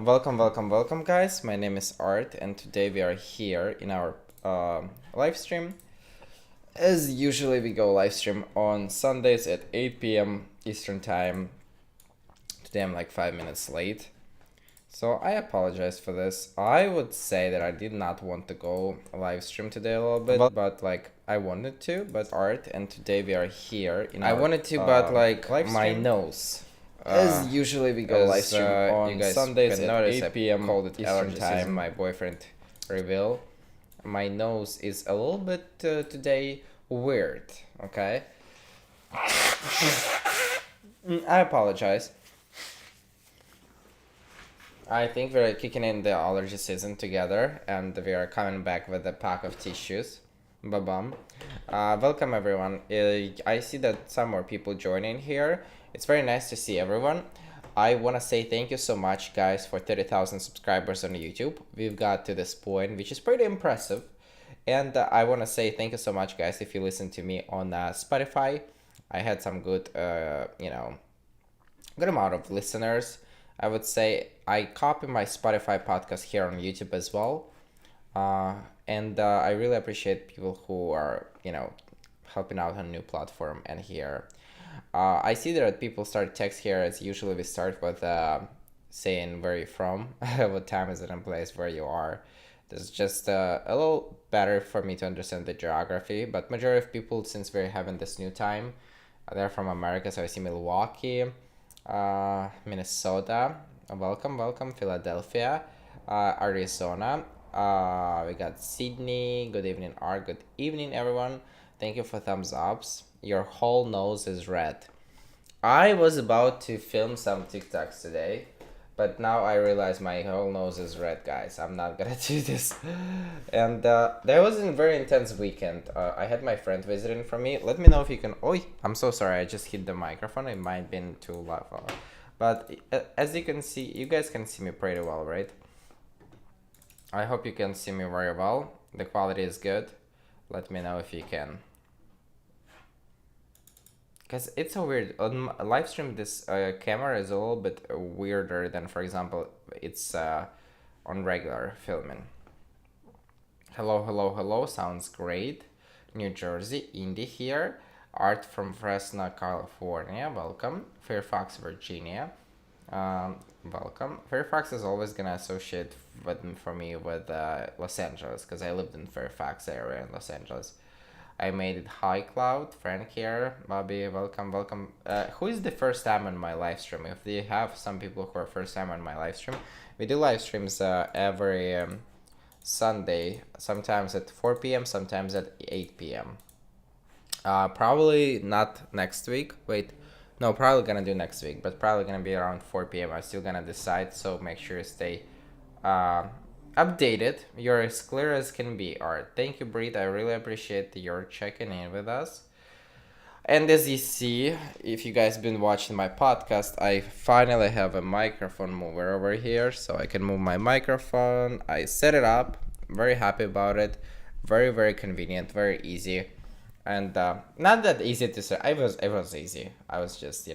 Welcome, guys. My name is Art, and today we are here in our live stream. As usually, we go live stream on Sundays at 8 p.m. Eastern Time. Today, I'm like 5 minutes late, so I apologize for this. I would say that I did not want to go live stream today a little bit, but like I wanted to. But Art, and today we are here in I wanted to, but like my nose. As usually, we go live stream on you guys Sundays at 8 p.m. Called it Eastern Time. My boyfriend reveal. My nose is a little bit today weird. Okay. I apologize. I think we're kicking in the allergy season together, and we are coming back with a pack of tissues. Ba-bum. Welcome everyone. I see that some more people joining here. It's very nice to see everyone. I want to say thank you so much, guys, for 30,000 subscribers on YouTube. We've got to this point, which is pretty impressive. And I want to say thank you so much, guys, if you listen to me on Spotify. I had some good, good amount of listeners. I would say I copy my Spotify podcast here on YouTube as well. And I really appreciate people who are, helping out on a new platform and here. I see that people start text here as usually we start with saying where you're from, what time is it and place where you are. This is just a little better for me to understand the geography, but majority of people, since we're having this new time, they're from America, so I see Milwaukee, Minnesota, welcome, Philadelphia, Arizona, we got Sydney, good evening Art, good evening everyone, thank you for thumbs ups. Your whole nose is red. I was about to film some TikToks today, but now I realize my whole nose is red, guys. I'm not gonna do this. And there was a very intense weekend. I had my friend visiting from me. Let me know if you can. Oh, I'm so sorry. I just hit the microphone. It might have been too loud. But as you can see, you guys can see me pretty well, right? I hope you can see me very well. The quality is good. Let me know if you can. Because it's so weird. On live stream, this camera is a little bit weirder than, for example, it's on regular filming. Hello. Sounds great. New Jersey, Indy here. Art from Fresno, California. Welcome. Fairfax, Virginia. Welcome. Fairfax is always going to associate for me with Los Angeles because I lived in Fairfax area in Los Angeles. I made it. Hi Cloud, Frank here, Bobby, welcome. Who is the first time on my live stream? If you have some people who are first time on my live stream, we do live streams every Sunday, sometimes at 4 p.m., sometimes at 8 p.m. Probably not next week. Wait, no, probably gonna do next week, but probably gonna be around 4 p.m. I'm still gonna decide, so make sure you stay updated. You're as clear as can be, Art. Thank you, Breed. I really appreciate your checking in with us. And as you see, if you guys been watching my podcast, I finally have a microphone mover over here, so I can move my microphone. I set it up. Very happy about it. Very, very convenient. Very easy. And not that easy to say. It was easy. I was just,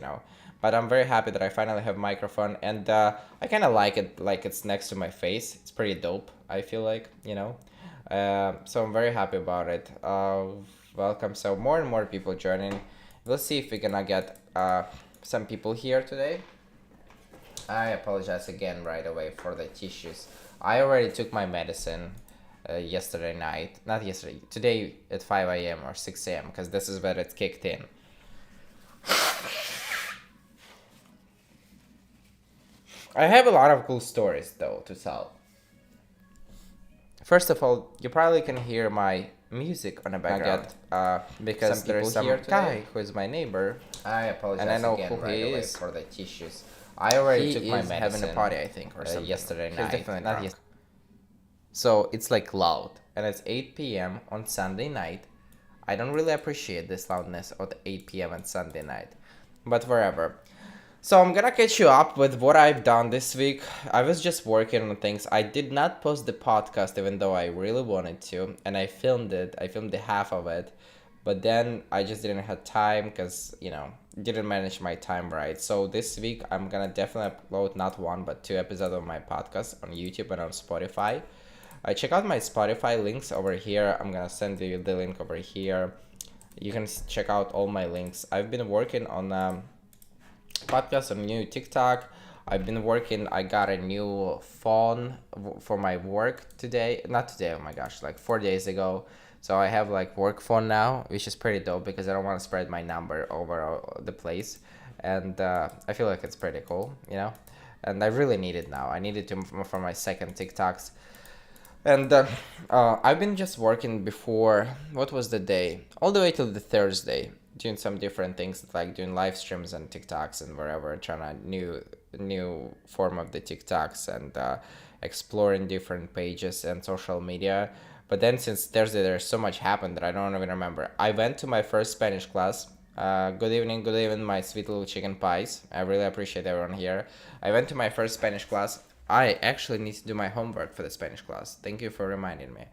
But I'm very happy that I finally have a microphone, and I kind of like it, like it's next to my face. It's pretty dope, I feel like, So I'm very happy about it. Welcome. So more and more people joining. We'll see if we're gonna get some people here today. I apologize again right away for the tissues. I already took my medicine yesterday night. Not yesterday. Today at 5 a.m. or 6 a.m. because this is where it kicked in. I have a lot of cool stories, though, to tell. First of all, you probably can hear my music on the background because there's some guy who is my neighbor. I apologize and I know again who he is for the tissues. I already took my medicine. Having a party, I think, or something. Yesterday night. Definitely not yesterday. So it's like loud, and it's 8 p.m. on Sunday night. I don't really appreciate this loudness at 8 p.m. on Sunday night, but wherever. So I'm gonna catch you up with what I've done this week. I was just working on things. I did not post the podcast even though I really wanted to, and I filmed it. I filmed the half of it, but then I just didn't have time because didn't manage my time right. So this week I'm gonna definitely upload not one but two episodes of my podcast on YouTube and on Spotify. Check out my Spotify links over here. I'm gonna send you the link over here. You can check out all my links. I've been working on podcast on new TikTok. I've been working. I got a new phone for my work today. Not today. Oh my gosh, like 4 days ago. So I have like work phone now, which is pretty dope because I don't want to spread my number over the place, and I feel like it's pretty cool, you know. And I really need it now. I need it to for my second TikToks. And I've been just working before, what was the day? All the way till the Thursday, doing some different things like doing live streams and TikToks and wherever, trying a new form of the TikToks and exploring different pages and social media. But then since Thursday, there's so much happened that I don't even remember. I went to my first Spanish class. Good evening, my sweet little chicken pies. I really appreciate everyone here. I went to my first Spanish class. I actually need to do my homework for the Spanish class. Thank you for reminding me.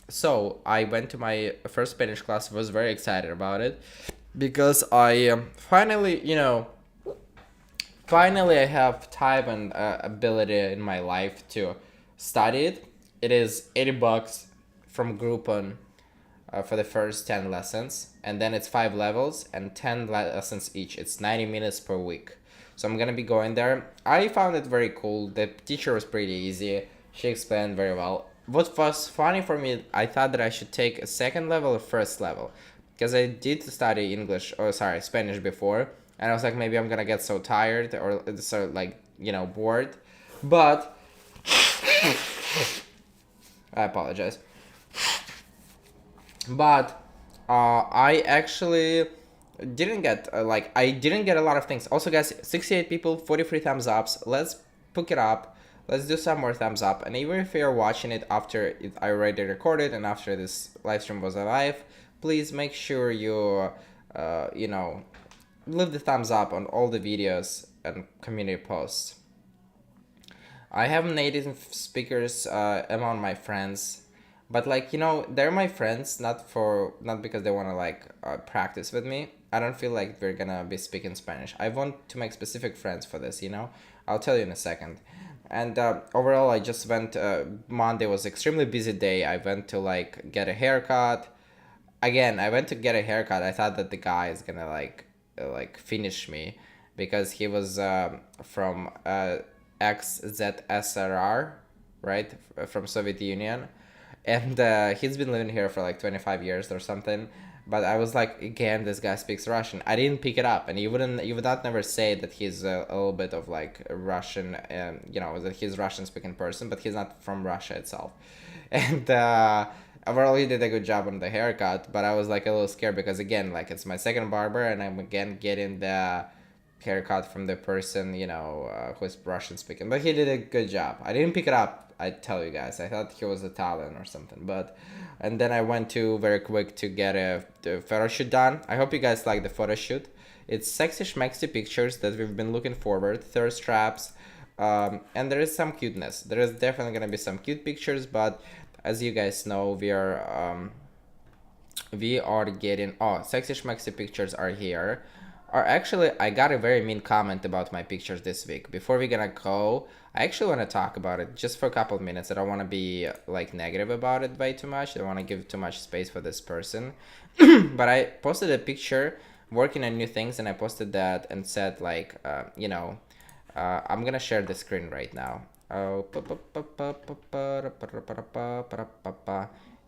So I went to my first Spanish class, was very excited about it because I finally, finally I have time and ability in my life to study it. It is $80 from Groupon for the first 10 lessons, and then it's 5 levels and 10 lessons each. It's 90 minutes per week. So I'm gonna be going there. I found it very cool. The teacher was pretty easy. She explained very well. What was funny for me, I thought that I should take a second level or first level, because I did study Spanish before, and I was like, maybe I'm gonna get so tired or so bored. But I apologize. But I actually didn't get I didn't get a lot of things. Also, guys, 68 people, 43 thumbs ups. Let's pick it up. Let's do some more thumbs up. And even if you're watching it after I already recorded and after this live stream was live, please make sure you leave the thumbs up on all the videos and community posts. I have native speakers among my friends, but they're my friends not because they want to practice with me. I don't feel like we're gonna be speaking Spanish. I want to make specific friends for this, I'll tell you in a second. And overall, I just went. Monday was extremely busy day. I went to get a haircut. Again, I went to get a haircut. I thought that the guy is gonna finish me because he was from ex-ZSRR, right, from Soviet Union, and he's been living here for 25 years or something. But I was like, again, this guy speaks Russian. I didn't pick it up, and you would not never say that he's a little bit of a Russian, that he's Russian speaking person, but he's not from Russia itself. And overall, he did a good job on the haircut, but I was a little scared because again, it's my second barber, and I'm again getting the haircut from the person, who's Russian speaking. But he did a good job. I didn't pick it up, I tell you guys. I thought he was Italian or something, and then I went to very quick to get the photo shoot done. I hope you guys like the photo shoot. It's sexy schmexy pictures that we've been looking forward, thirst traps, and there is some cuteness. There is definitely gonna be some cute pictures, but as you guys know, we are getting sexy schmexy pictures are here. Or actually, I got a very mean comment about my pictures this week. Before we're gonna go, I actually want to talk about it just for a couple of minutes. I don't want to be negative about it way too much. I don't want to give too much space for this person. But I posted a picture working on new things, and I posted that and said I'm gonna share the screen right now.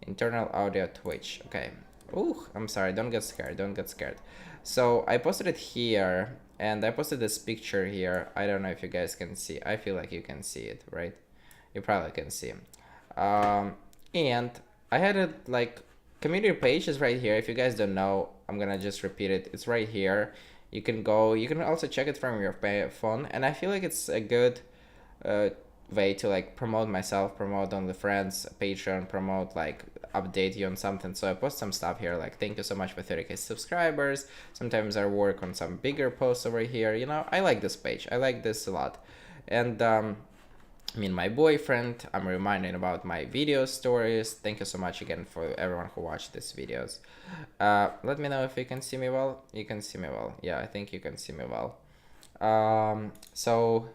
Internal audio Twitch. Okay. Ooh, I'm sorry. Don't get scared. Don't get scared. So I posted it here, and I posted this picture here. I don't know if you guys can see. I feel like you can see it, right? You probably can see. And I had a community page is right here. If you guys don't know, I'm gonna just repeat it. It's right here. You can go. You can also check it from your phone, and I feel like it's a good way to promote myself, promote OnlyFriends, Patreon, promote update you on something. So I post some stuff here thank you so much for 30k subscribers. Sometimes I work on some bigger posts over here. I like this page. I like this a lot. And my boyfriend. I'm reminding about my video stories. Thank you so much again for everyone who watched these videos. Let me know if you can see me well. You can see me well. Yeah, I think you can see me well. So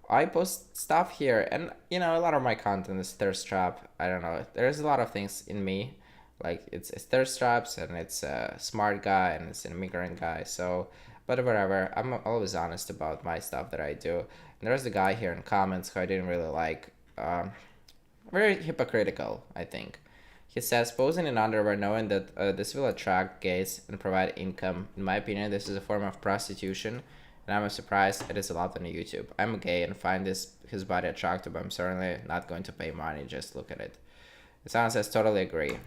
I post stuff here, and a lot of my content is thirst trap. I don't know. There's a lot of things in me, like it's thirst traps, and it's a smart guy, and it's an immigrant guy. So, but whatever. I'm always honest about my stuff that I do. And there's a guy here in comments who I didn't really like. Very hypocritical, I think. He says, posing in underwear knowing that this will attract gays and provide income. In my opinion, this is a form of prostitution, and I'm surprised it is allowed on YouTube. I'm gay and find his body attractive, but I'm certainly not going to pay money. Just look at it. Someone says, totally agree.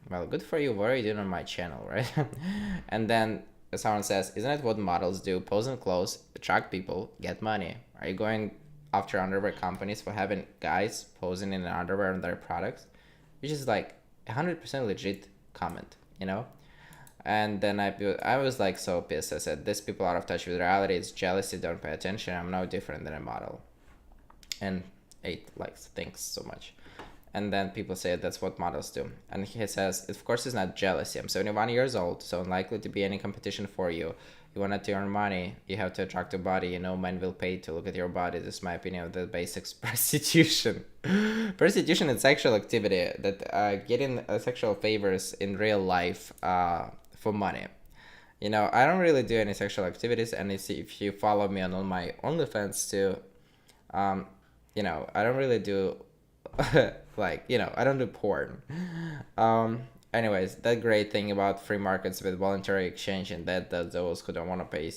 Well, good for you. What are you doing on my channel, right? And then someone says, isn't it what models do? Pose in clothes, attract people, get money. Are you going after underwear companies for having guys posing in underwear on their products? Which is like 100% legit comment, And then I was like so pissed. I said, these people are out of touch with reality. It's jealousy. Don't pay attention. I'm no different than a model. And 8 likes. Thanks so much. And then people say that's what models do. And he says, of course it's not jealousy. I'm 71 years old, so unlikely to be any competition for you. You want to earn money, you have to attract a body. Men will pay to look at your body. This is my opinion of the basics. Prostitution. Prostitution is sexual activity that getting sexual favors in real life for money. I don't really do any sexual activities, and if you follow me on my OnlyFans too, I don't really do I don't do porn. Anyways, that great thing about free markets with voluntary exchange, and that those who don't want to pay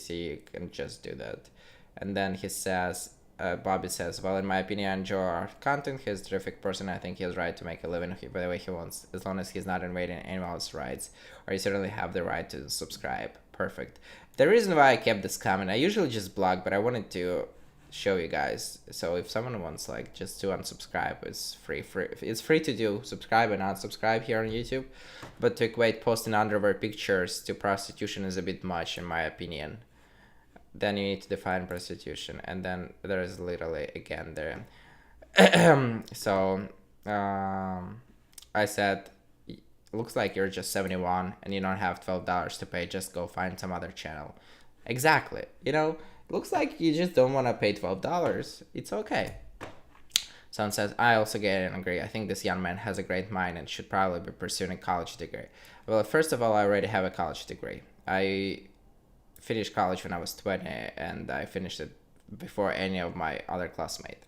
can just do that. And then he says, Bobby says, well, in my opinion, I enjoy our content. He's a terrific person. I think he has right to make a living by the way he wants, as long as he's not invading anyone else's rights, or you certainly have the right to subscribe. Perfect. The reason why I kept this comment, I usually just blog, but I wanted to show you guys. So if someone wants just to unsubscribe, it's free to do subscribe and unsubscribe here on YouTube, but to equate posting underwear pictures to prostitution is a bit much in my opinion. Then you need to define prostitution, and then there is literally again there. So I said, looks like you're just 71 and you don't have $12 to pay. Just go find some other channel. Exactly. Looks like you just don't want to pay $12. It's okay. Someone says, I also get it and agree. I think this young man has a great mind and should probably be pursuing a college degree. Well, first of all, I already have a college degree. I finished college when I was 20, and I finished it before any of my other classmates.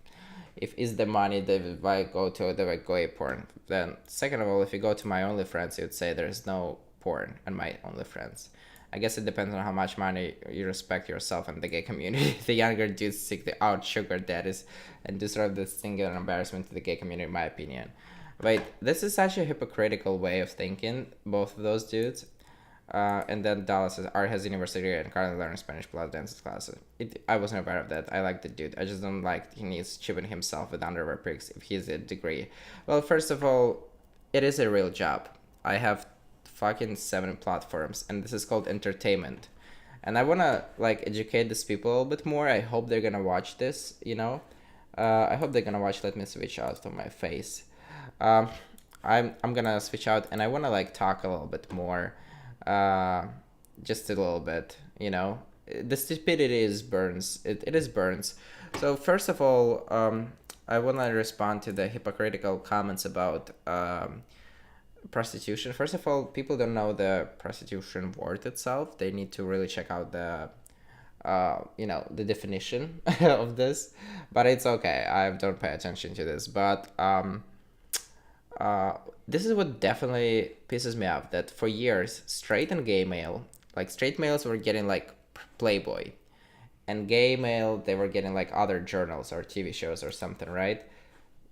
If is the money that I go to the gay porn, then second of all, if you go to my OnlyFans, you'd say there's no porn on my OnlyFans. I guess it depends on how much money you respect yourself and the gay community. The younger dudes seek out sugar daddies and deserve this singular embarrassment to the gay community, in my opinion. Wait, this is such a hypocritical way of thinking, both of those dudes. And then Dallas says, Art has university and currently learning Spanish plus dances classes. I wasn't aware of that. I like the dude. I just don't like he needs chipping himself with underwear pics if he's a degree. Well, first of all, it is a real job. I have fucking 7 platforms, and this is called entertainment. And I want to educate these people a little bit more. I hope they're gonna watch this, I hope they're gonna watch. Let me switch out to my face. I'm gonna switch out, and I want to talk a little bit more, just a little bit. The stupidity is burns. It is burns. So first of all, I want to respond to the hypocritical comments about prostitution. First of all, people don't know the prostitution word itself. They need to really check out the the definition of this, but it's okay. I don't pay attention to this, but this is what definitely pisses me off, that for years straight and gay male, straight males were getting Playboy, and gay male, they were getting other journals or TV shows or something, right?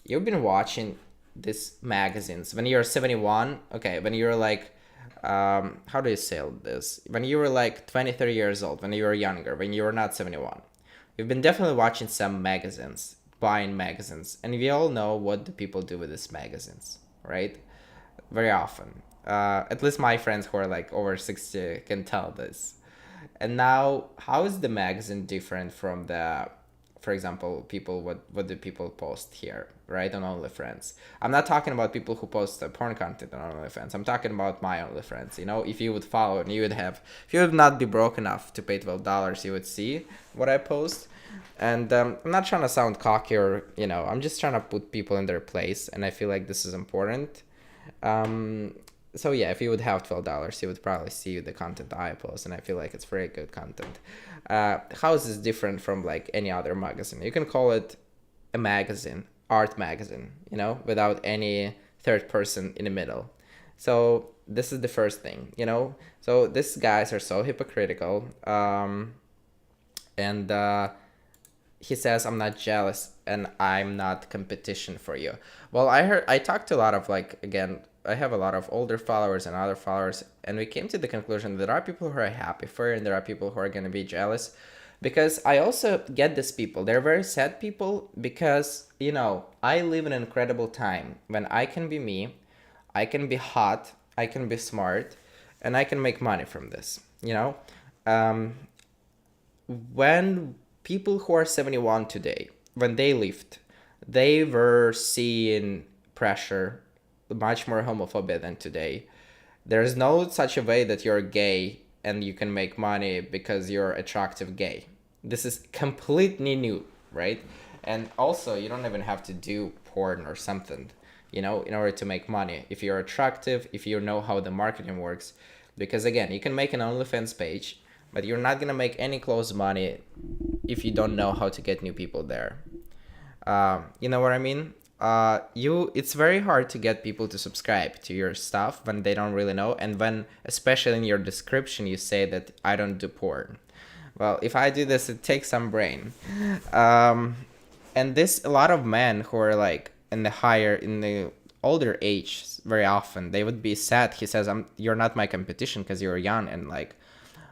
You've been watching these magazines when you're 71. Okay, when you're how do you say this, when you were 20, 30 years old, when you were younger, when you were not 71, you've been definitely watching some magazines, buying magazines, and we all know what the people do with these magazines, right? Very often, at least my friends who are over 60 can tell this. And now, how is the magazine different from for example, people, what do people post here, right, on OnlyFans? I'm not talking about people who post porn content on OnlyFans. I'm talking about my OnlyFans. You know, if you would follow and you would have, if you would not be broke enough to pay $12, you would see what I post. And I'm not trying to sound cocky or, you know, I'm just trying to put people in their place, and I feel like this is important. So yeah, if you would have $12, you would probably see the content I post, and I feel like it's very good content. How is this different from like any other magazine? You can call it a magazine, art magazine, you know, without any third person in the middle. So this is the first thing, you know. So these guys are so hypocritical, and he says, I'm not jealous and I'm not competition for you. Well, I talked to a lot of, like, again, I have a lot of older followers and other followers, and we came to the conclusion that there are people who are happy for you and there are people who are going to be jealous. Because I also get these people. They're very sad people because, you know, I live in an incredible time when I can be me, I can be hot, I can be smart, and I can make money from this, you know? When people who are 71 today, when they lived, they were seeing pressure, much more homophobia than today. There's no such a way that you're gay and you can make money because you're attractive gay. This is completely new, right? And also, you don't even have to do porn or something, you know, in order to make money. If you're attractive, if you know how the marketing works, because again, you can make an OnlyFans page, but you're not gonna make any close money if you don't know how to get new people there. You know what I mean? It's very hard to get people to subscribe to your stuff when they don't really know, and when, especially in your description, you say that I don't do porn. Well, if I do this, it takes some brain. And this, a lot of men who are like in the older age, very often they would be sad. He says, you're not my competition because you're young, and like,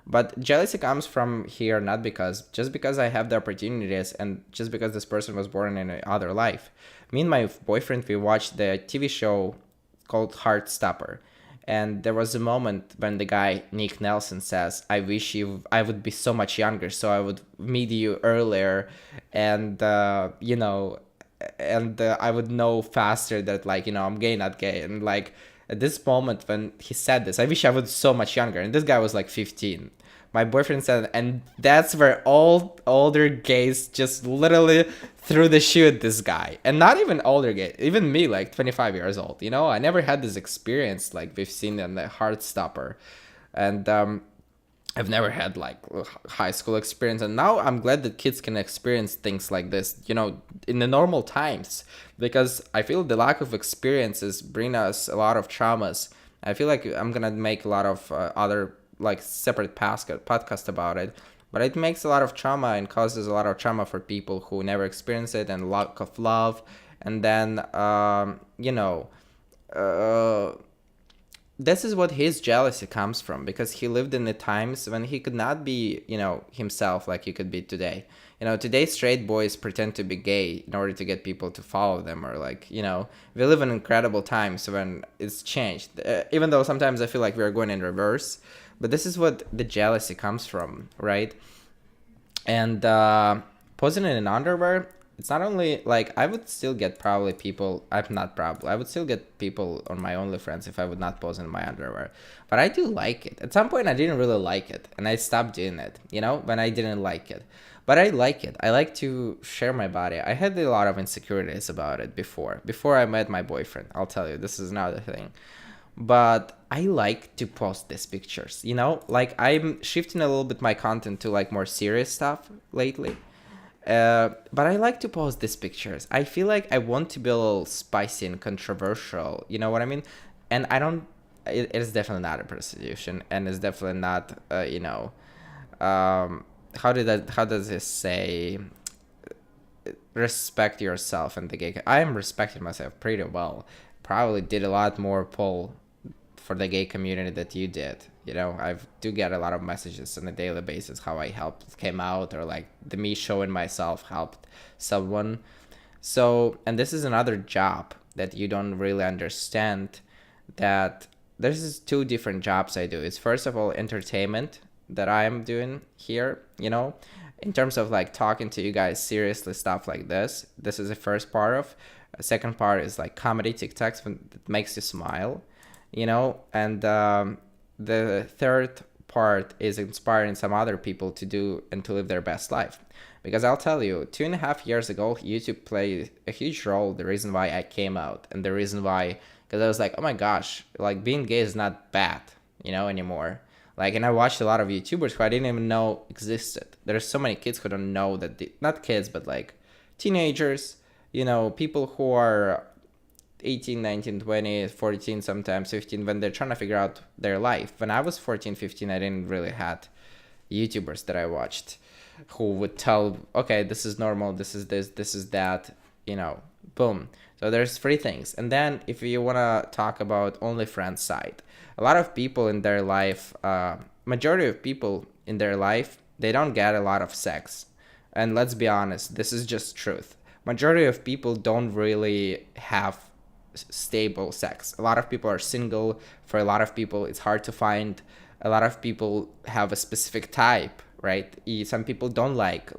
but jealousy comes from here, not just because I have the opportunities and just because this person was born in another life. Me and my boyfriend, we watched the TV show called Heartstopper. And there was a moment when the guy, Nick Nelson, says, I wish I would be so much younger so I would meet you earlier. And, you know, and I would know faster that, like, you know, I'm gay, not gay. And like, at this moment when he said this, I wish I was so much younger. And this guy was like 15. My boyfriend said, and that's where all older gays just literally threw the shoe at this guy. And not even older gays, even me, like 25 years old. You know, I never had this experience like we've seen in the Heartstopper. And I've never had like high school experience. And now I'm glad that kids can experience things like this, you know, in the normal times. Because I feel the lack of experiences bring us a lot of traumas. I feel like I'm going to make a lot of other like separate podcast about it, but it makes a lot of trauma and causes a lot of trauma for people who never experience it, and lack of love. And then you know, this is what his jealousy comes from, because he lived in the times when he could not be, you know, himself like he could be today. You know, today straight boys pretend to be gay in order to get people to follow them, or like, you know, we live in incredible times when it's changed, even though sometimes I feel like we're going in reverse. But this is what the jealousy comes from, right? And posing in underwear, it's not only like, I would still get probably people, I would still get people on my OnlyFans if I would not pose in my underwear. But I do like it. At some point I didn't really like it, and I stopped doing it, you know, when I didn't like it. But I like it. I like to share my body. I had a lot of insecurities about it before I met my boyfriend. I'll tell you, this is another thing. But I like to post these pictures, you know, like I'm shifting a little bit my content to like more serious stuff lately. But I like to post these pictures. I feel like I want to be a little spicy and controversial, you know what I mean? And I don't, it is definitely not a prostitution, and it's definitely not, you know, how does this say, respect yourself and the gay. I am respecting myself pretty well. Probably did a lot more poll for the gay community that you did. You know, I do get a lot of messages on a daily basis how I came out, or like me showing myself helped someone. So, and this is another job that you don't really understand, that there's two different jobs I do. It's first of all entertainment that I am doing here, you know, in terms of like talking to you guys seriously, stuff like this is the first part of. Second part is like comedy TikToks that makes you smile, and the third part is inspiring some other people to do and to live their best life. Because I'll tell you, 2.5 years ago, YouTube played a huge role. The reason why I came out, and the reason why, because I was like, oh my gosh, like being gay is not bad, anymore. Like, and I watched a lot of YouTubers who I didn't even know existed. There's so many kids who don't know that, not kids, but like teenagers, people who are 18, 19, 20, 14, sometimes 15, when they're trying to figure out their life. When I was 14, 15, I didn't really had YouTubers that I watched who would tell, okay, this is normal, this is this is that, boom. So there's three things. And then if you want to talk about OnlyFriends side, a lot of people in their life, majority of people in their life, they don't get a lot of sex. And let's be honest, this is just truth. Majority of people don't really have stable sex. A lot of people are single. For a lot of people, it's hard to find. A lot of people have a specific type, right? Some people don't like,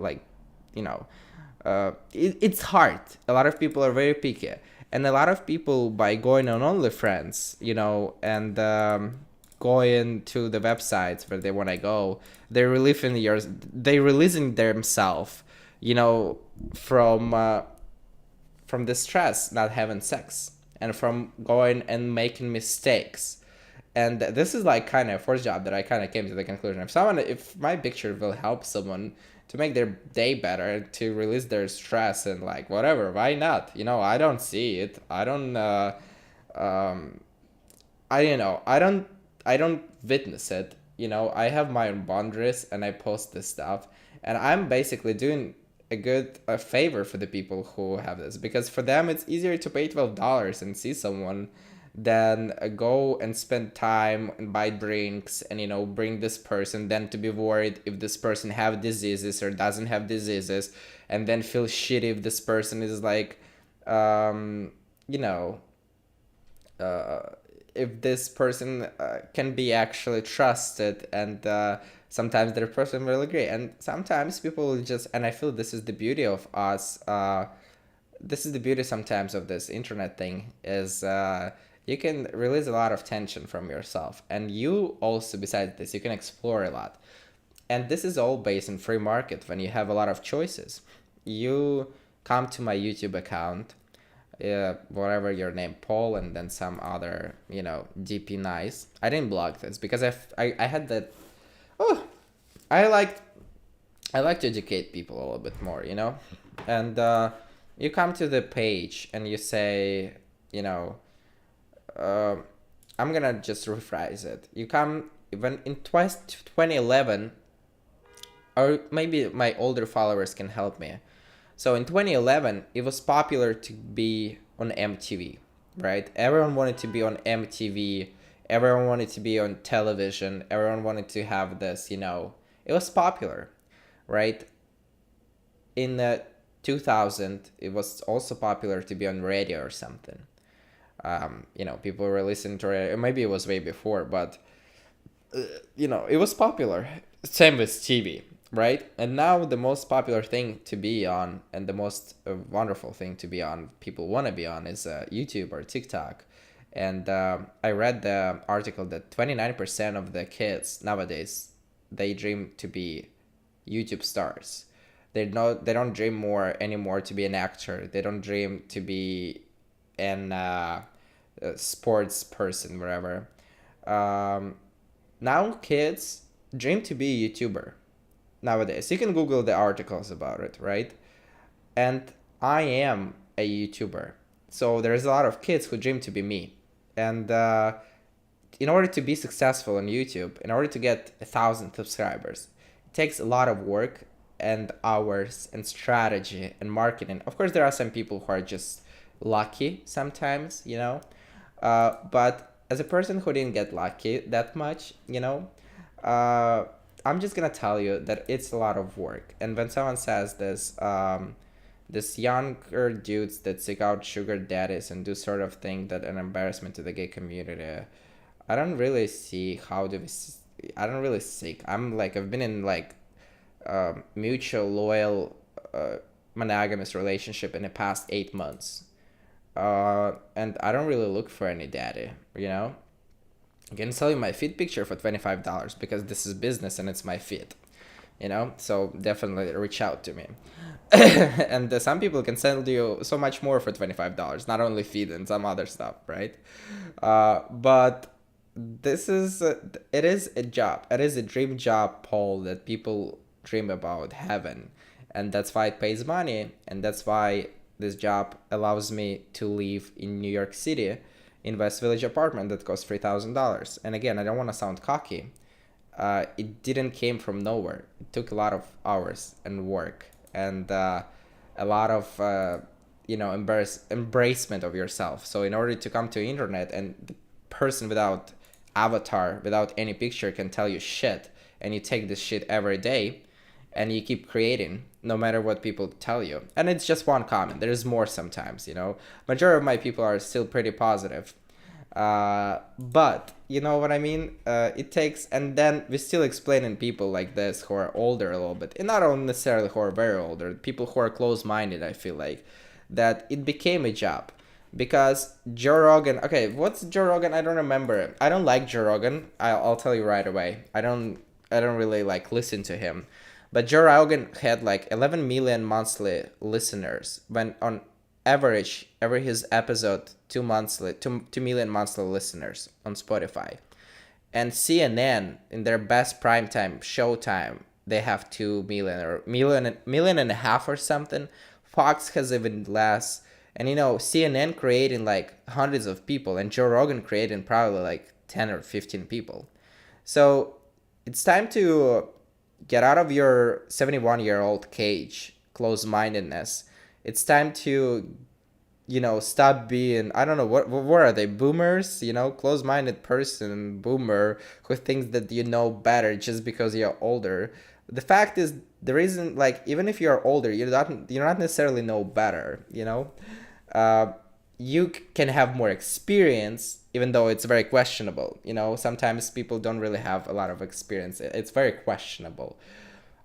it's hard. A lot of people are very picky. And a lot of people, by going on OnlyFriends, and going to the websites where they want to go, they're releasing themselves, from the stress not having sex, and from going and making mistakes. And this is like kind of first job that I kind of came to the conclusion, if my picture will help someone to make their day better, to release their stress and like whatever, why not? I don't see it. I don't I don't witness it. I have my own boundaries and I post this stuff, and I'm basically doing a favor for the people who have this, because for them it's easier to pay $12 and see someone than go and spend time and buy drinks and bring this person, then to be worried if this person have diseases or doesn't have diseases, and then feel shitty if this person is like if this person can be actually trusted, and sometimes their person will agree, and sometimes people will just, and I feel this is the beauty of us, this is the beauty sometimes of this internet thing, is you can release a lot of tension from yourself, and you also, besides this, you can explore a lot. And this is all based in free market, when you have a lot of choices. You come to my YouTube account, whatever your name, Paul, and then some other, DP nice. I didn't block this because I had that. Oh, I like to educate people a little bit more, and you come to the page and you say, I'm gonna just rephrase it. You come when in 2011, or maybe my older followers can help me. So in 2011, it was popular to be on MTV, right? Everyone wanted to be on MTV. Everyone wanted to be on television. Everyone wanted to have this, It was popular, right? In 2000, it was also popular to be on radio or something. People were listening to radio. Maybe it was way before, but, it was popular. Same with TV. Right? And now the most popular thing to be on, and the most wonderful thing to be on, people want to be on, is YouTube or TikTok. And I read the article that 29% of the kids nowadays, they dream to be YouTube stars. They don't dream more anymore to be an actor. They don't dream to be an sports person, whatever. Now kids dream to be a YouTuber. Nowadays, you can Google the articles about it, right? And I am a YouTuber, so there's a lot of kids who dream to be me. And in order to be successful on YouTube, in order to get 1,000 subscribers, it takes a lot of work and hours and strategy and marketing. Of course, there are some people who are just lucky sometimes, but as a person who didn't get lucky that much, I'm just gonna tell you that it's a lot of work. And when someone says this, this younger dudes that seek out sugar daddies and do sort of thing that an embarrassment to the gay community, I don't really see how do we. I don't really seek. I've been in like mutual loyal monogamous relationship in the past 8 months. And I don't really look for any daddy, you know. I can sell you my feed picture for $25 because this is business and it's my feed, you know. So definitely reach out to me. And some people can sell you so much more for $25, not only feed and some other stuff, right? But this is it is a job. It is a dream job, Paul, that people dream about having, and that's why it pays money, and that's why this job allows me to live in New York City in West Village apartment that costs $3,000. And again, I don't want to sound cocky. It didn't came from nowhere. It took a lot of hours and work and a lot of embracement of yourself. So in order to come to internet, and the person without avatar, without any picture, can tell you shit, and you take this shit every day, and you keep creating no matter what people tell you. And it's just one comment. There's more sometimes, you know. Majority of my people are still pretty positive. But you know what I mean? It takes, and then we still explaining people like this who are older a little bit, and not only necessarily who are very older, people who are close-minded. I feel like that it became a job because Joe Rogan. Okay, what's Joe Rogan? I don't remember. I don't like Joe Rogan. I'll tell you right away. I don't really like listen to him. But Joe Rogan had like 11 million monthly listeners when on average every his episode 2 million monthly listeners on Spotify. And CNN in their best primetime showtime they have 2 million or million and a half or something. Fox has even less. And you know, CNN creating like hundreds of people, and Joe Rogan creating probably like 10 or 15 people. So it's time to get out of your 71-year-old cage, close-mindedness. It's time to, you know, stop being, I don't know, what are they, boomers? You know, close-minded person, boomer, who thinks that you know better just because you're older. The fact is, the reason, like, even if you're older, you're not necessarily know better, you know? You can have more experience, even though it's very questionable. You know, sometimes people don't really have a lot of experience. It's very questionable.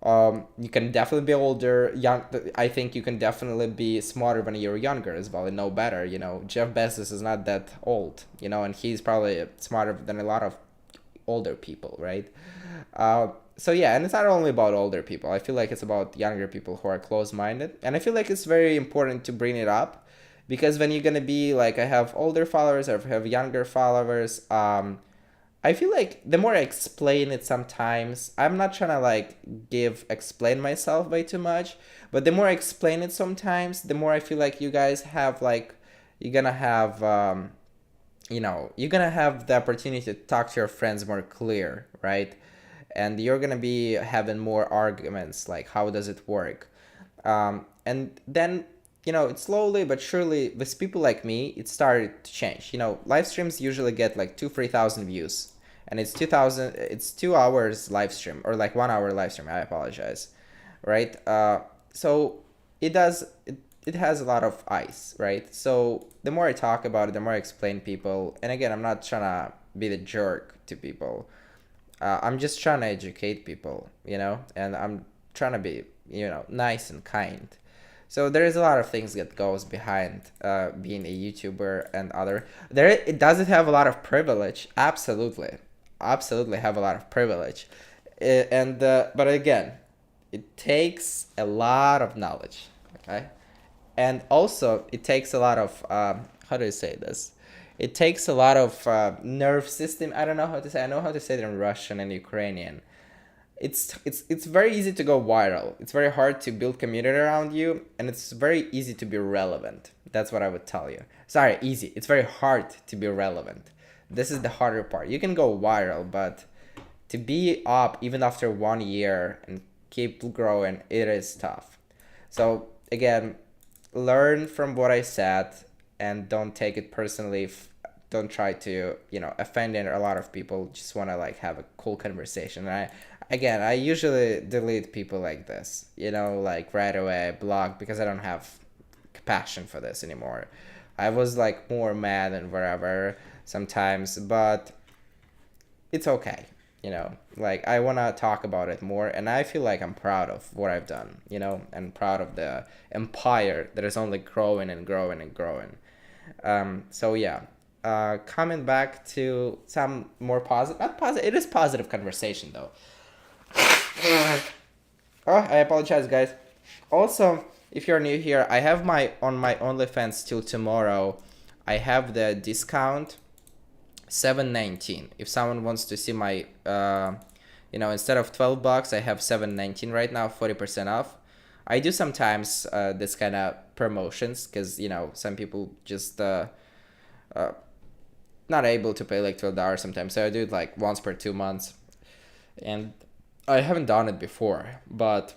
You can definitely be older, young. I think you can definitely be smarter when you're younger as well and know better. You know, Jeff Bezos is not that old, you know, and he's probably smarter than a lot of older people, right? So yeah, and it's not only about older people. I feel like it's about younger people who are close-minded, and I feel like it's very important to bring it up, because when you're gonna be like, I have older followers or I have younger followers, I feel like the more I explain it sometimes, I'm not trying to like explain myself way too much, but the more I explain it sometimes, the more I feel like you guys have like, you're gonna have, you're gonna have the opportunity to talk to your friends more clear, right? And you're gonna be having more arguments like, how does it work? And then, you know, it's slowly but surely with people like me, it started to change. You know, live streams usually get like 3,000 views, and it's 2 hours live stream, or like 1 hour live stream. I apologize, right? So it has a lot of ice, right? So the more I talk about it, the more I explain people. And again, I'm not trying to be the jerk to people. I'm just trying to educate people, you know, and I'm trying to be, you know, nice and kind. So there is a lot of things that goes behind being a YouTuber and other. Does it have a lot of privilege? Absolutely, absolutely have a lot of privilege, and but again, it takes a lot of knowledge. Okay, and also it takes a lot of how do you say this? It takes a lot of nerve system. I don't know how to say. I know how to say it in Russian and Ukrainian. It's very easy to go viral. It's very hard to build community around you, and it's very easy to be relevant. That's what I would tell you. Sorry, easy. It's very hard to be relevant. This is the harder part. You can go viral, but to be up even after 1 year and keep growing, it is tough. So again, learn from what I said and don't take it personally. Don't try to, you know, offend a lot of people. Just want to like have a cool conversation. I usually delete people like this, you know, like right away, block, because I don't have passion for this anymore. I was like more mad and whatever sometimes, but it's okay. like I want to talk about it more, and I feel like I'm proud of what I've done, and proud of the empire that is only growing and growing and growing. So yeah, coming back to some more positive, not positive, it is positive conversation though. Oh, I apologize, guys. Also, if you're new here, I have my on my OnlyFans till tomorrow. I have the discount 7.19. If someone wants to see my, instead of $12, I have 7.19 right now, 40% off. I do sometimes this kind of promotions because some people just uh, not able to pay like $12 sometimes. So I do it like once per 2 months, and I haven't done it before, but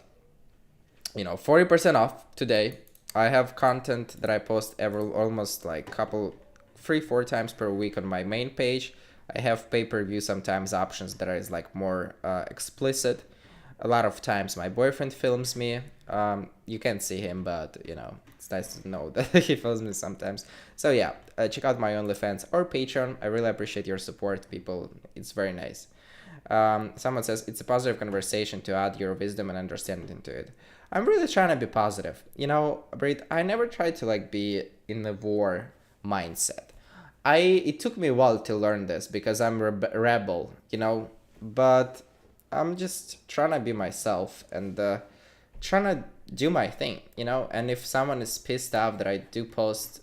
40% off today. I have content that I post every almost like couple 3-4 times per week on my main page. I have pay-per-view sometimes options that is like more explicit. A lot of times my boyfriend films me. You can't see him, but it's nice to know that he films me sometimes. So yeah, check out my OnlyFans or Patreon. I really appreciate your support, people. It's very nice. Someone says it's a positive conversation to add your wisdom and understanding into it. I'm really trying to be positive. Brit, I never tried to like be in the war mindset. It took me a while to learn this because I'm a rebel, but I'm just trying to be myself and trying to do my thing, And if someone is pissed off that I do post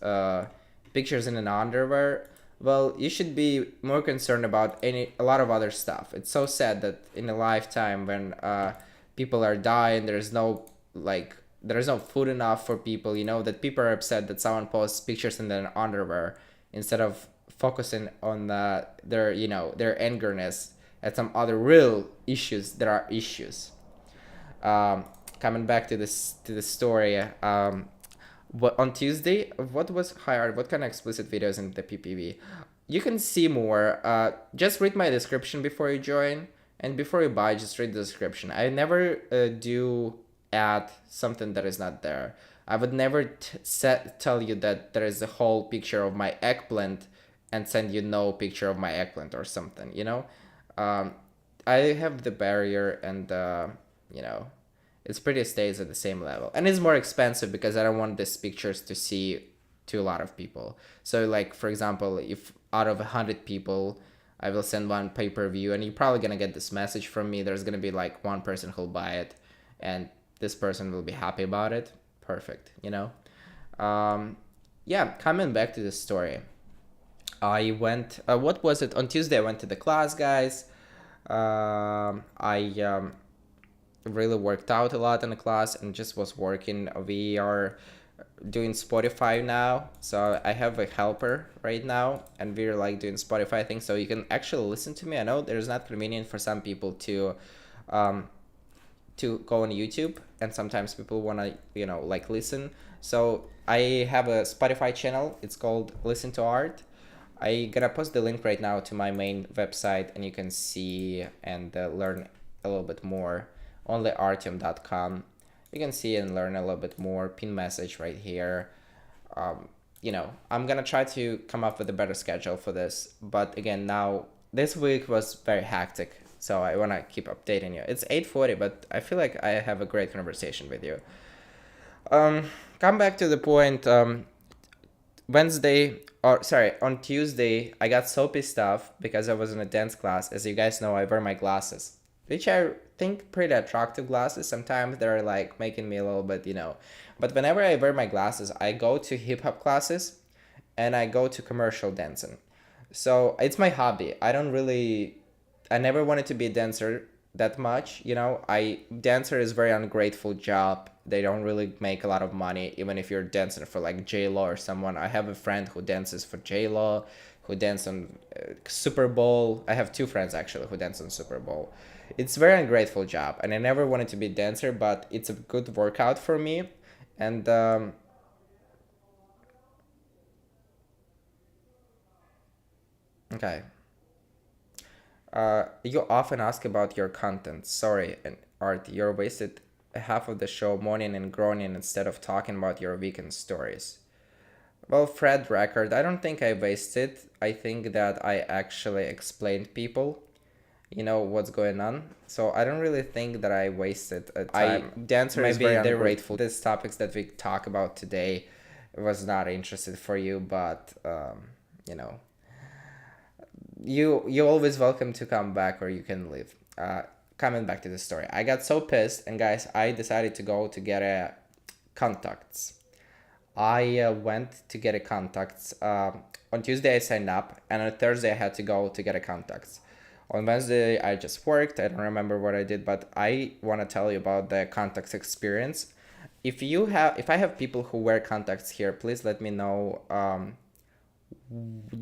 pictures in an underwear, well, you should be more concerned about a lot of other stuff. It's so sad that in a lifetime when people are dying, there's no food enough for people. That people are upset that someone posts pictures in their underwear instead of focusing on their angerness at some other real issues. There are issues. Coming back to the story. On Tuesday, what was hired? What kind of explicit videos in the PPV? You can see more. Just read my description before you join, and before you buy, just read the description. I never do add something that is not there. I would never tell you that there is a whole picture of my eggplant and send you no picture of my eggplant or something. I have the barrier, and it's pretty stays at the same level, and it's more expensive because I don't want these pictures to see to a lot of people. So like, for example, if out of 100 people I will send one pay-per-view, and you're probably gonna get this message from me, there's gonna be like one person who'll buy it, and this person will be happy about it. Perfect. Yeah, coming back to the story, I went what was it, on Tuesday I went to the class, guys. I really worked out a lot in the class and just was working. We are doing Spotify now, so I have a helper right now, and we're like doing Spotify things, so you can actually listen to me. I know there's not convenient for some people to go on YouTube, and sometimes people want to like listen. So I have a Spotify channel. It's called Listen to Art. I gonna post the link right now to my main website, and you can see and learn a little bit more. Onlyartyom.com. You can see and learn a little bit more. Pin message right here. I'm gonna try to come up with a better schedule for this, but again, now this week was very hectic, so I want to keep updating you. It's 8:40, but I feel like I have a great conversation with you. Come back to the point. On Tuesday, I got so pissed off because I was in a dance class. As you guys know, I wear my glasses, which I think pretty attractive glasses. Sometimes they're like making me a little bit, But whenever I wear my glasses, I go to hip hop classes and I go to commercial dancing. So it's my hobby. I never wanted to be a dancer that much. Dancer is very ungrateful job. They don't really make a lot of money, even if you're dancing for like J-Lo or someone. I have a friend who dances for J-Lo, who dance on Super Bowl. I have two friends actually who dance on Super Bowl. It's a very ungrateful job, and I never wanted to be a dancer, but it's a good workout for me. And okay. You often ask about your content. Sorry, and Art, you're wasted half of the show moaning and groaning instead of talking about your weekend stories. Well, Fred Record, I don't think I wasted. I think that I actually explained people. you know what's going on. So I don't really think that I wasted a time. The answer is very ungrateful. These topics that we talk about today was not interested for you, but you know, you always welcome to come back, or you can leave. Coming back to the story, I got so pissed, and guys, I decided to go to get a contacts. I went to get a contacts. On Tuesday I signed up, and on Thursday I had to go to get a contacts. On Wednesday I just worked. I don't remember what I did, but I want to tell you about the contacts experience. If I have people who wear contacts here, please let me know.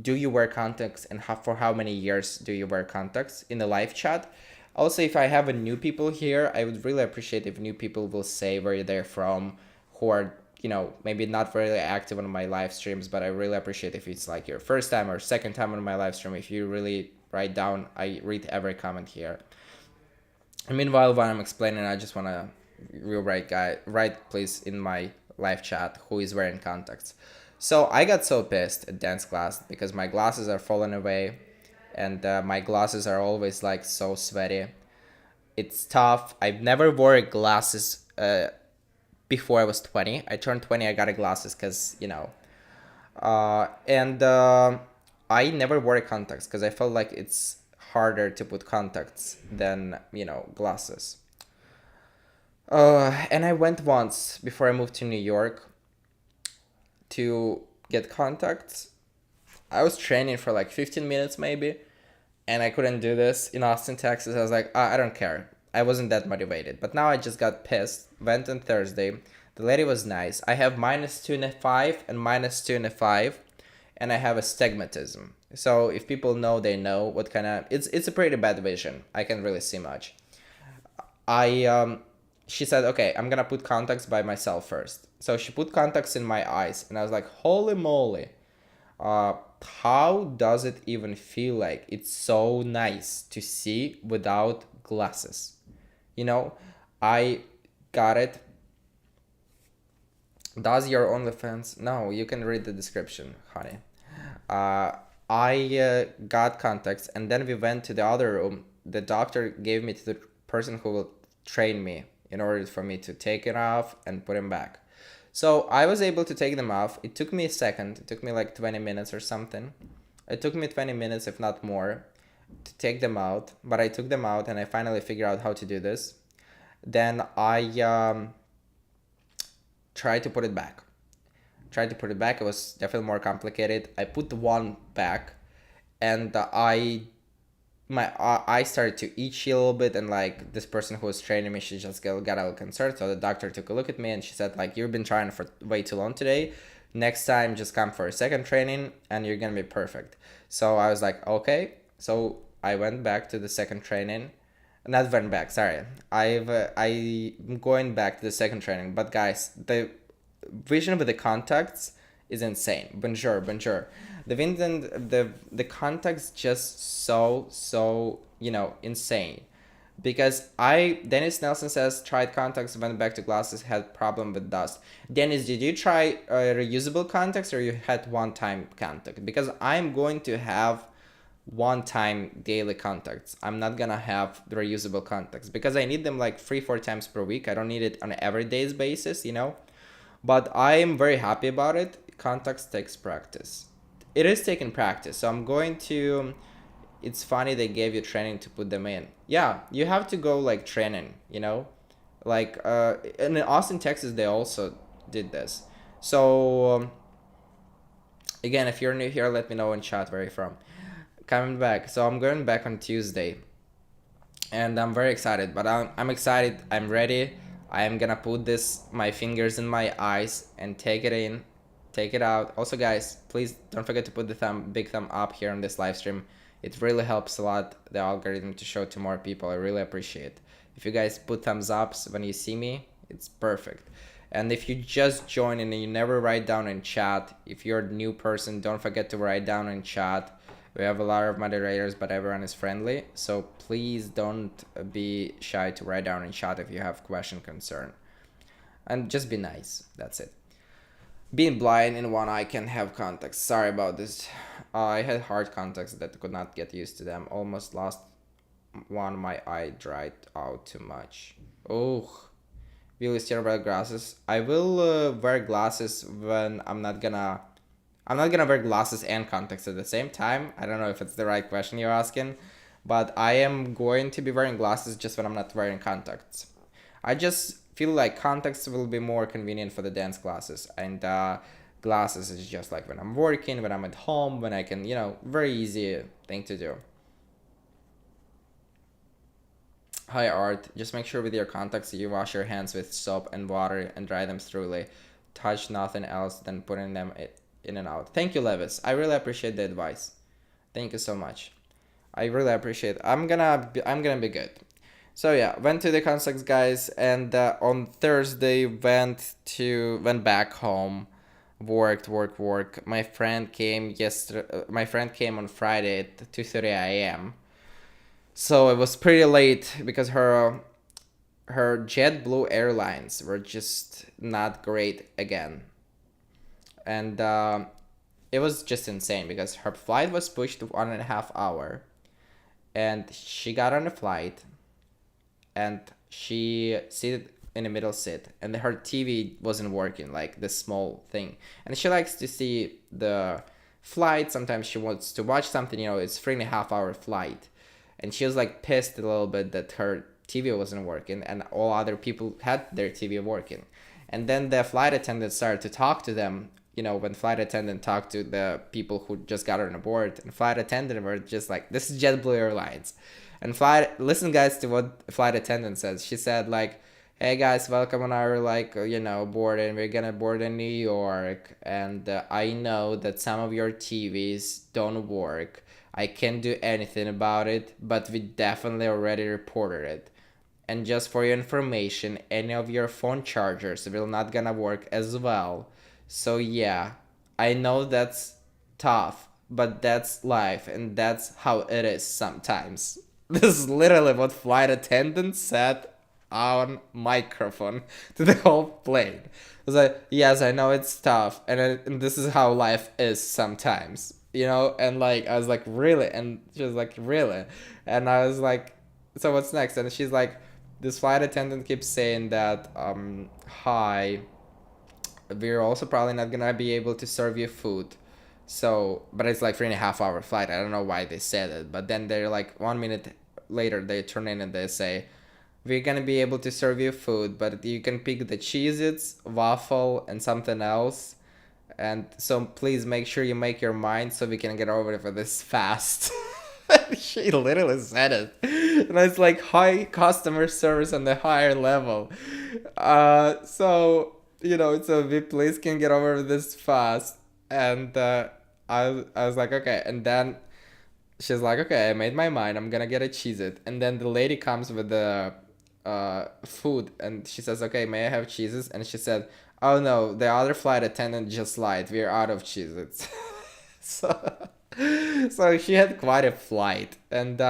Do you wear contacts, and for how many years do you wear contacts in the live chat? Also, if I have a new people here, I would really appreciate if new people will say where they're from, who are, you know, maybe not really active on my live streams, but I really appreciate if it's like your first time or second time on my live stream. If you really write down, I read every comment here. And meanwhile, while I'm explaining, I just want to write please in my live chat who is wearing contacts. So I got so pissed at dance class because my glasses are falling away, and my glasses are always like so sweaty. It's tough. I've never wore glasses before I was 20. I turned 20, I got a glasses because, you know. And I never wore contacts because I felt like it's harder to put contacts than, you know, glasses. And I went once before I moved to New York to get contacts. I was training for like 15 minutes maybe, and I couldn't do this in Austin, Texas. I was like, I don't care. I wasn't that motivated. But now I just got pissed. Went on Thursday. The lady was nice. I have -2 and a 5 and -2 and a 5, and I have astigmatism. So if people know, they know what kind of... It's a pretty bad vision. I can't really see much. She said, okay, I'm gonna put contacts by myself first. So she put contacts in my eyes, and I was like, holy moly. How does it even feel like? It's so nice to see without glasses. You know, I got it. Does your OnlyFans? No, you can read the description, honey. I got contacts, and then we went to the other room. The doctor gave me to the person who will train me in order for me to take it off and put them back. So I was able to take them off. It took me a second. It took me like 20 minutes or something. It took me 20 minutes, if not more, to take them out. But I took them out, and I finally figured out how to do this. Then I tried to put it back. It was definitely more complicated. I put the one back, and my eye started to itch a little bit, and like this person who was training me, she just got a little concerned. So the doctor took a look at me, and she said, like, you've been trying for way too long today. Next time, just come for a second training, and you're gonna be perfect. So I was like, okay. So I went back to the second training. Not went back, sorry. I'm going back to the second training. But guys, the vision with the contacts is insane. Bonjour. The contacts just so, you know, insane. Because Dennis Nelson says, tried contacts, went back to glasses, had problem with dust. Dennis, did you try reusable contacts, or you had one-time contact? Because I'm going to have one-time daily contacts. I'm not gonna have the reusable contacts because I need them like 3-4 times per week. I don't need it on an everyday basis, you know. But I am very happy about it. Contacts takes practice. It is taking practice. So I'm going to... It's funny they gave you training to put them in. Yeah, you have to go like training, you know. Like in Austin, Texas, they also did this. So again, if you're new here, let me know in chat where you're from. Coming back. So I'm going back on Tuesday, and I'm very excited. But I'm excited. I'm ready. I am gonna put my fingers in my eyes and take it in, take it out. Also, guys, please don't forget to put the big thumb up here on this live stream. It really helps a lot the algorithm to show to more people. I really appreciate. If you guys put thumbs ups when you see me, it's perfect. And if you just join and you never write down in chat, if you're a new person, don't forget to write down in chat. We have a lot of moderators, but everyone is friendly. So please don't be shy to write down in chat if you have question, concern. And just be nice. That's it. Being blind in one eye can have contacts. Sorry about this. I had hard contacts that could not get used to them. Almost lost one my eye dried out too much. Oh, will you still wear glasses? I will wear glasses when I'm not gonna wear glasses and contacts at the same time. I don't know if it's the right question you're asking, but I am going to be wearing glasses just when I'm not wearing contacts. I just feel like contacts will be more convenient for the dance classes, and glasses is just like when I'm working, when I'm at home, when I can, very easy thing to do. Hi Art, just make sure with your contacts you wash your hands with soap and water and dry them thoroughly. Touch nothing else than putting them in and out. Thank you, Levis. I really appreciate the advice. Thank you so much. I really appreciate. I'm gonna be good. So yeah, went to the contacts, guys, and on Thursday went back home, work. My friend came yesterday. My friend came on Friday at 2:30 a.m. So it was pretty late because her JetBlue Airlines were just not great again, and it was just insane because her flight was pushed to 1.5 hour, and she got on the flight, and she seated in the middle seat, and her TV wasn't working, like the small thing, and she likes to see the flight. Sometimes she wants to watch something. It's 3.5 hour flight, and she was like pissed a little bit that her TV wasn't working and all other people had their TV working. And then the flight attendant started to talk to them. When flight attendant talked to the people who just got on board, and flight attendant were just like, "This is JetBlue Airlines," and listen, guys, to what flight attendant says. She said like, "Hey guys, welcome on our board, and we're gonna board in New York, and I know that some of your TVs don't work. I can't do anything about it, but we definitely already reported it. And just for your information, any of your phone chargers will not gonna work as well. So yeah, I know that's tough, but that's life, and that's how it is sometimes." This is literally what flight attendant said on microphone to the whole plane. I was like, "Yes, I know it's tough, and this is how life is sometimes." And like I was like, "Really?" And she was like, "Really?" And I was like, "So what's next?" And she's like, "This flight attendant keeps saying that hi, we're also probably not gonna be able to serve you food." So, but it's like 3.5 hour flight. I don't know why they said it, but then they're like 1 minute later they turn in and they say, "We're gonna be able to serve you food, but you can pick the Cheez-Its, waffle, and something else. And so please make sure you make your mind so we can get over for this fast." She literally said it. And it's like high customer service on the higher level. So we please can get over this fast. And I was like, okay. And then she's like, "Okay, I made my mind. I'm gonna get a Cheez-It." And then the lady comes with the food, and she says, "Okay, may I have cheeses?" And she said, "Oh no, the other flight attendant just lied. We're out of Cheez-Its." so, so she had quite a flight, and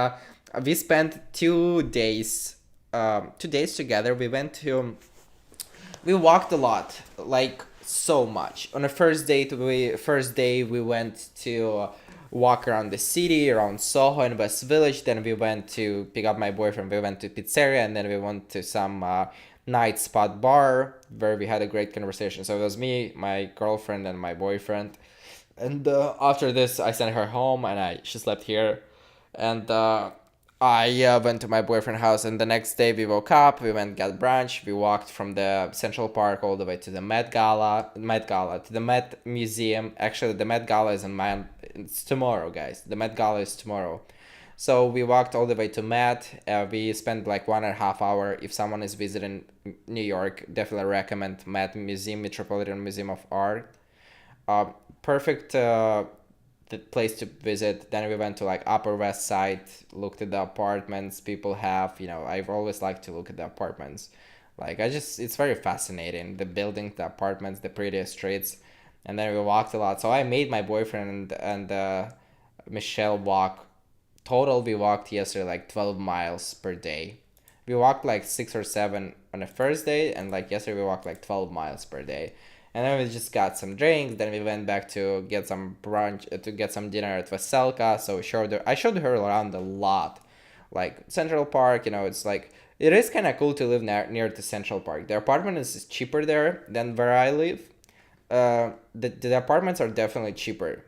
we spent 2 days, 2 days together. We walked a lot, like so much. On the first day we went to walk around the city, around Soho and West Village. Then we went to pick up my boyfriend. We went to pizzeria, and then we went to some night spot bar where we had a great conversation. So it was me, my girlfriend, and my boyfriend. And after this, I sent her home, and she slept here. And I went to my boyfriend's house, and the next day we woke up, we went got brunch, we walked from the Central Park all the way to the Met Gala, to the Met Museum. Actually, the Met Gala is it's tomorrow, guys. The Met Gala is tomorrow. So we walked all the way to Met. We spent like 1.5 hour. If someone is visiting New York, definitely recommend Met Museum, Metropolitan Museum of Art. Perfect the place to visit. Then we went to like Upper West Side, looked at the apartments people have. I've always liked to look at the apartments. Like it's very fascinating. The buildings, the apartments, the pretty streets. And then we walked a lot. So I made my boyfriend and Michelle walk. Total, we walked yesterday like 12 miles per day. We walked like 6 or 7 on the first day, and like yesterday we walked like 12 miles per day. And then we just got some drinks. Then we went back to get some brunch, to get some dinner at Veselka. So I showed her around a lot. like Central Park. It's like it is kind of cool to live near the Central Park. The apartment is cheaper there than where I live. The apartments are definitely cheaper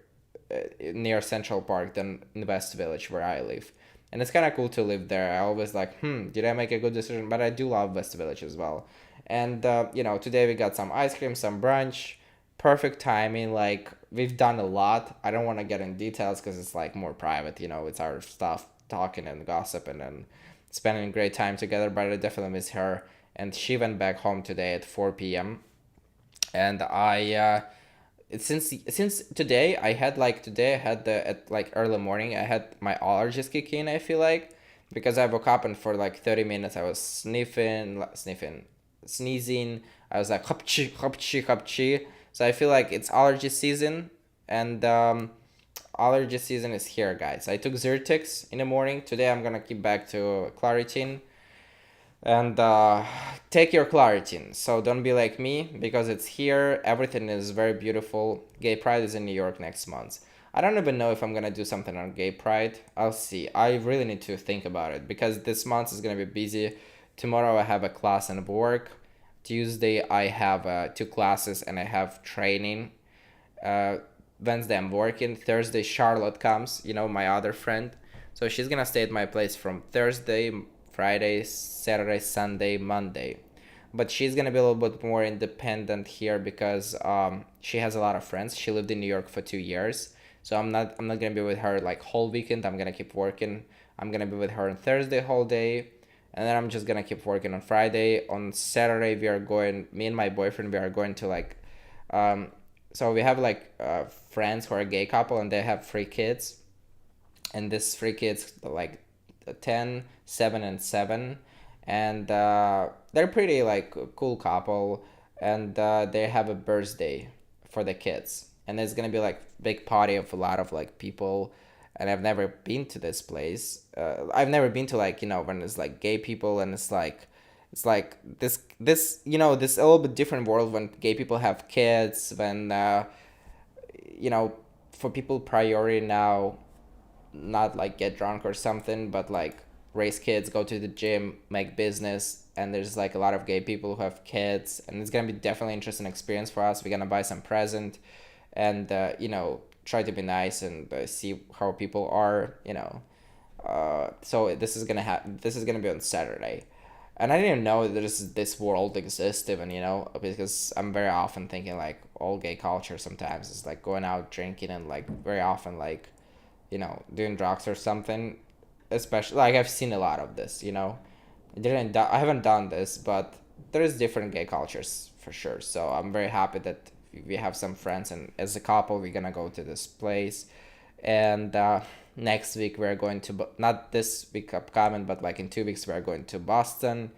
near Central Park than in the West Village where I live. And it's kind of cool to live there. I always like, did I make a good decision? But I do love West Village as well. And, today we got some ice cream, some brunch. Perfect timing. Like, we've done a lot. I don't want to get in details because it's like more private. It's our stuff talking and gossiping and spending great time together. But I definitely miss her. And she went back home today at 4 p.m. And since today I had the at like early morning I had my allergies kick in. I feel like because I woke up and for like 30 minutes I was sneezing. I was like hopchi hopchi hopchi. So I feel like it's allergy season, and allergy season is here, guys. I took Zyrtex in the morning. Today I'm gonna keep back to Claritin. And take your Claritin. So don't be like me because it's here. Everything is very beautiful. Gay Pride is in New York next month. I don't even know if I'm gonna do something on Gay Pride. I'll see. I really need to think about it because this month is gonna be busy. Tomorrow I have a class and work. Tuesday I have two classes and I have training. Wednesday I'm working. Thursday Charlotte comes, my other friend. So she's gonna stay at my place from Thursday, Friday, Saturday, Sunday, Monday. But she's gonna be a little bit more independent here because she has a lot of friends. She lived in New York for 2 years. So I'm not gonna be with her like whole weekend. I'm gonna keep working. I'm gonna be with her on Thursday whole day. And then I'm just gonna keep working on Friday. On Saturday me and my boyfriend, we are going to like so we have like friends who are a gay couple and they have 3 kids. And these 3 kids like 10, 7, and 7. And they're pretty like a cool couple. And they have a birthday for the kids. And there's gonna be like big party of a lot of like people. And I've never been to this place. I've never been to like, when it's like gay people and it's like this this a little bit different world when gay people have kids, when for people priority now, not like get drunk or something, but like raise kids, go to the gym, make business. And there's like a lot of gay people who have kids, and it's gonna be definitely interesting experience for us. We're gonna buy some present, and try to be nice and see how people are. So this is gonna be on Saturday. And I didn't even know this world exists even, because I'm very often thinking like all gay culture sometimes is like going out drinking and like very often like doing drugs or something. Especially like I've seen a lot of this. I haven't done this, but there's different gay cultures for sure. So I'm very happy that we have some friends, and as a couple we're gonna go to this place. And next week we're going to not this week upcoming, but like in 2 weeks we're going to Boston,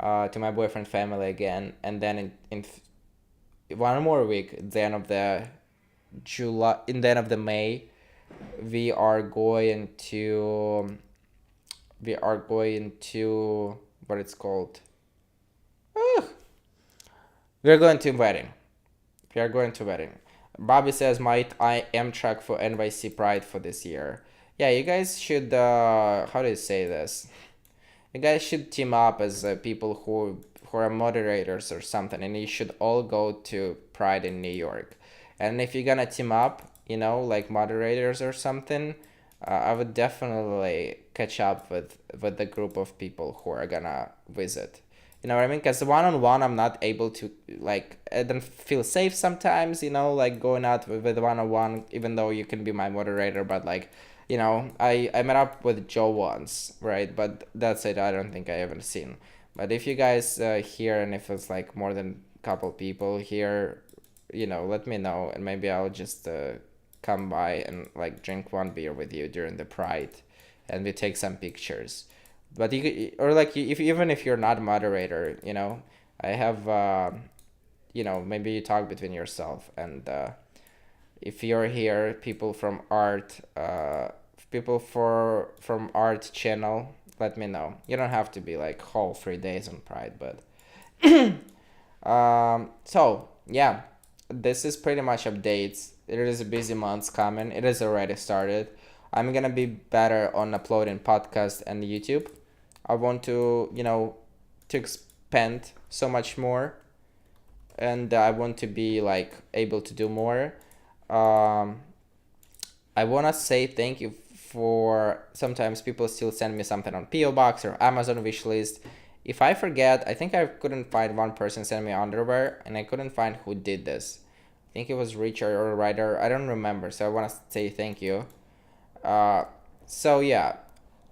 to my boyfriend family again. And then in one more week, at the end of the July, in the end of the May, we are going to what it's called. We're going to wedding. We are going to wedding. Bobby says, might I Amtrak for NYC Pride for this year? Yeah, you guys should, how do you say this? You guys should team up as people who are moderators or something, and you should all go to Pride in New York. And if you're gonna team up, like moderators or something, I would definitely catch up with the group of people who are gonna visit. You know what I mean? Because one-on-one, I'm not able to, like, I don't feel safe sometimes, like going out with one-on-one, even though you can be my moderator. But, like, I met up with Joe once, right? But that's it. I don't think I ever seen. But if you guys here, and if it's, like, more than a couple people here, let me know. And maybe I'll just come by and, like, drink one beer with you during the Pride. And we take some pictures. But you could, or like even if you're not a moderator, I have, maybe you talk between yourself. And if you're here, people from art, from art channel, let me know. You don't have to be like whole 3 days on Pride, but so yeah, this is pretty much updates. It is a busy month coming. It is already started. I'm gonna be better on uploading podcast and YouTube. I want to, to expand so much more, and I want to be like able to do more. Um, I wanna say thank you for sometimes people still send me something on PO box or Amazon wish list. If I forget, I think I couldn't find one person send me underwear, and I couldn't find who did this. I think it was Richard or Ryder. I don't remember, so I wanna say thank you. Uh, so yeah,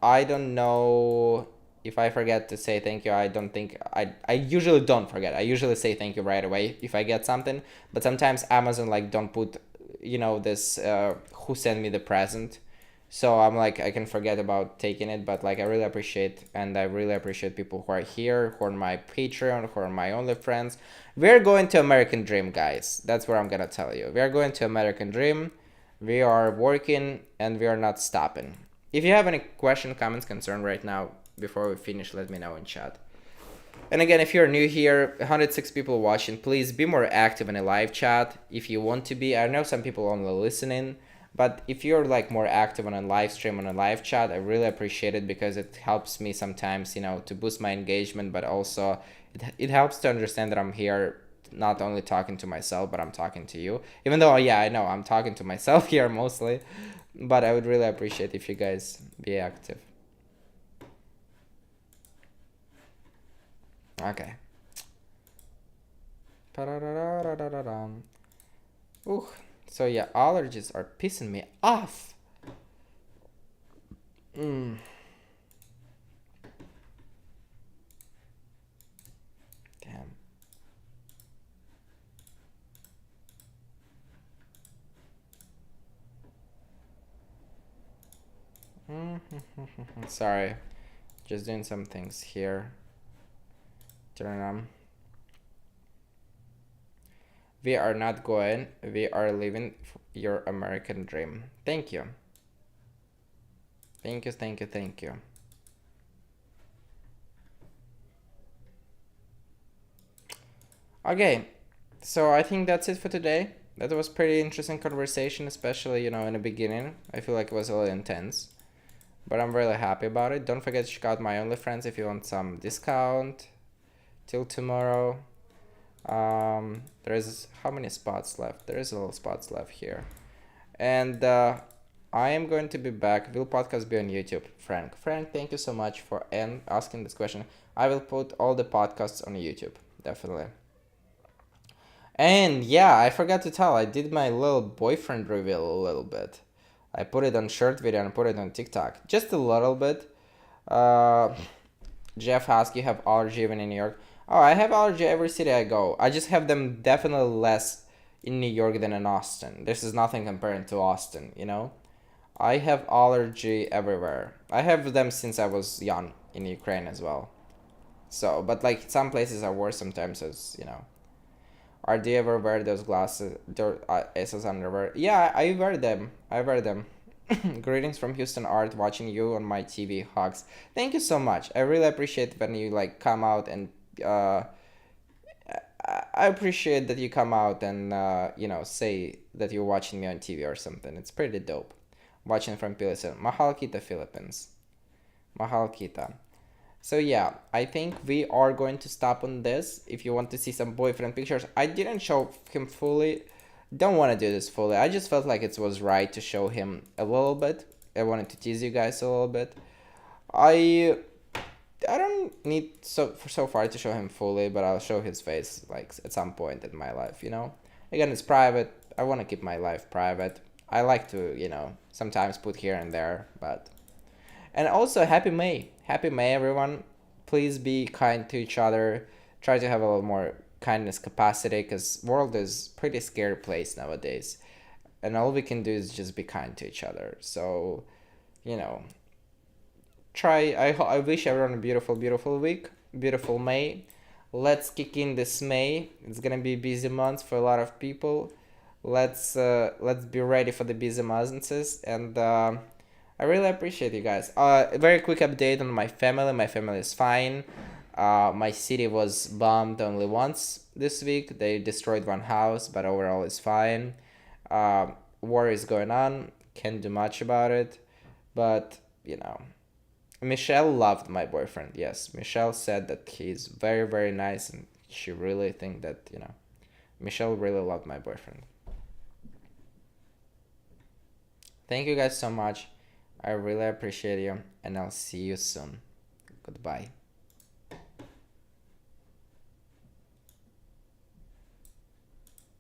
I don't know if I forget to say thank you. I don't think I usually don't forget. I usually say thank you right away if I get something. But sometimes Amazon like don't put, this who sent me the present. So I'm like I can forget about taking it, but like I really appreciate, and I really appreciate people who are here, who are my Patreon, who are my only friends. We're going to American Dream, guys. That's what I'm gonna tell you. We are going to American Dream. We are working and we are not stopping. If you have any question, comments, concern right now before we finish, let me know in chat. And again, if you're new here, 106 people watching, please be more active in a live chat if you want to be. I know some people only listening, but if you're like more active on a live stream, on a live chat, I really appreciate it because it helps me sometimes, to boost my engagement, but also it helps to understand that I'm here not only talking to myself, but I'm talking to you. Even though, yeah, I know I'm talking to myself here mostly, but I would really appreciate if you guys be active. Okay. Ooh. So yeah, allergies are pissing me off. Mm. Damn. Sorry, just doing some things here. Turn on. We are not going. We are living your American dream. Thank you. Thank you, thank you, thank you. Okay, so I think that's it for today. That was pretty interesting conversation, especially, in the beginning. I feel like it was a little intense, but I'm really happy about it. Don't forget to check out my OnlyFriends if you want some discount till tomorrow. There's how many spots left? There is a little spots left here. And I am going to be back. Will podcast be on YouTube? Frank, thank you so much for asking this question. I will put all the podcasts on YouTube, definitely. And yeah, I forgot to tell, I did my little boyfriend reveal a little bit. I put it on short video and put it on TikTok. Just a little bit. Uh, Jeff asked, you have allergy even in New York? Oh, I have allergy every city I go. I just have them definitely less in New York than in Austin. This is nothing compared to Austin. I have allergy everywhere. I have them since I was young in Ukraine as well. So, but like some places are worse sometimes as. Or do you ever wear those glasses, ASOS underwear? Yeah, I wear them. I wear them. Greetings from Houston Art, watching you on my TV. Hugs. Thank you so much. I really appreciate when you like come out and I appreciate that you come out and say that you're watching me on TV or something. It's pretty dope. Watching from Philippines. Mahal kita, Philippines. Mahal kita. So yeah, I think we are going to stop on this. If you want to see some boyfriend pictures, I didn't show him fully. Don't want to do this fully. I just felt like it was right to show him a little bit. I wanted to tease you guys a little bit. I don't need so far to show him fully, but I'll show his face like at some point in my life. Again, it's private. I want to keep my life private. I like to, sometimes put here and there, but and also happy May. Happy May, everyone. Please be kind to each other. Try to have a little more kindness capacity because world is pretty scary place nowadays. And all we can do is just be kind to each other. So, you know, I wish everyone a beautiful, beautiful week. Beautiful May. Let's kick in this May. It's gonna be a busy month for a lot of people. Let's be ready for the busy months and I really appreciate you guys. A very quick update on my family. My family is fine. My city was bombed only once this week. They destroyed one house, but overall it's fine. War is going on. Can't do much about it. But, you know, Michelle loved my boyfriend. Yes, Michelle said that he's very, very nice, and she really think that, Michelle really loved my boyfriend. Thank you guys so much. I really appreciate you, and I'll see you soon. Goodbye.